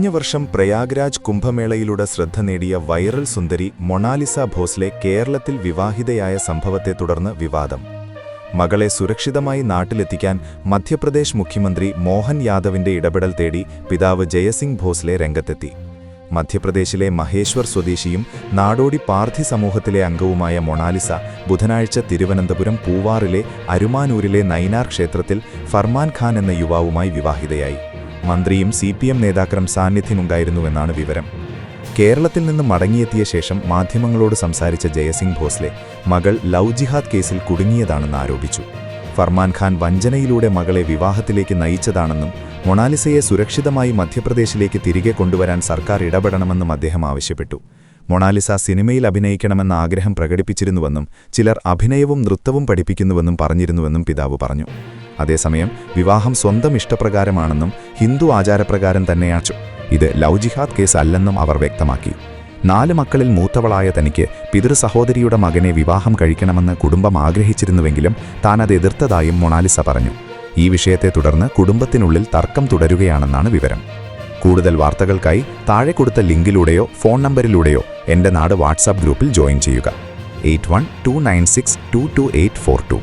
കഴിഞ്ഞ വർഷം പ്രയാഗ്രാജ് കുംഭമേളയിലൂടെ ശ്രദ്ധ നേടിയ വൈറൽ സുന്ദരി മൊണാലിസ ഭോസ്ലെ കേരളത്തിൽ വിവാഹിതയായ സംഭവത്തെ തുടർന്ന് വിവാദം. മകളെ സുരക്ഷിതമായി നാട്ടിലെത്തിക്കാൻ മധ്യപ്രദേശ് മുഖ്യമന്ത്രി മോഹൻ യാദവിന്റെ ഇടപെടൽ തേടി പിതാവ് ജയസിംഗ് ഭോസ്ലെ രംഗത്തെത്തി. മധ്യപ്രദേശിലെ മഹേശ്വർ സ്വദേശിയും നാടോടി പാർഥി സമൂഹത്തിലെ അംഗവുമായ മൊണാലിസ ബുധനാഴ്ച തിരുവനന്തപുരം പൂവാറിലെ അരുമാനൂരിലെ നൈനാർ ക്ഷേത്രത്തിൽ ഫർമാൻ ഖാൻ എന്ന യുവാവുമായി വിവാഹിതയായി. മന്ത്രിയും CPM നേതാക്കളും സാന്നിധ്യമുണ്ടായിരുന്നുവെന്നാണ് വിവരം. കേരളത്തിൽ നിന്ന് മടങ്ങിയെത്തിയ ശേഷം മാധ്യമങ്ങളോട് സംസാരിച്ച ജയസിംഗ് ഭോസ്ലെ മകൾ ലവ് ജിഹാദ് കേസിൽ കുടുങ്ങിയതാണെന്ന് ആരോപിച്ചു. ഫർമാൻ ഖാൻ വഞ്ചനയിലൂടെ മകളെ വിവാഹത്തിലേക്ക് നയിച്ചതാണെന്നും മൊണാലിസയെ സുരക്ഷിതമായി മധ്യപ്രദേശിലേക്ക് തിരികെ കൊണ്ടുവരാൻ സർക്കാർ ഇടപെടണമെന്നും അദ്ദേഹം ആവശ്യപ്പെട്ടു. മൊണാലിസ സിനിമയിൽ അഭിനയിക്കണമെന്ന ആഗ്രഹം പ്രകടിപ്പിച്ചിരുന്നുവെന്നും ചിലർ അഭിനയവും നൃത്തവും പഠിപ്പിക്കുന്നുവെന്നും പറഞ്ഞിരുന്നുവെന്നും പിതാവ് പറഞ്ഞു. അതേസമയം വിവാഹം സ്വന്തം ഇഷ്ടപ്രകാരമാണെന്നും ഹിന്ദു ആചാരപ്രകാരം തന്നെയാച്ചു. ഇത് ലവ് ജിഹാദ് കേസ് അല്ലെന്നും അവർ വ്യക്തമാക്കി. 4 മക്കളിൽ മൂത്തവളായ തനിക്ക് പിതൃസഹോദരിയുടെ മകനെ വിവാഹം കഴിക്കണമെന്ന് കുടുംബം ആഗ്രഹിച്ചിരുന്നുവെങ്കിലും താൻ അത് എതിർത്തതായും മൊണാലിസ പറഞ്ഞു. ഈ വിഷയത്തെ തുടർന്ന് കുടുംബത്തിനുള്ളിൽ തർക്കം തുടരുകയാണെന്നാണ് വിവരം. കൂടുതൽ വാർത്തകൾക്കായി താഴെ കൊടുത്ത ലിങ്കിലൂടെയോ ഫോൺ നമ്പറിലൂടെയോ എൻ്റെ നാട് വാട്സാപ്പ് ഗ്രൂപ്പിൽ ജോയിൻ ചെയ്യുക. 8129622842.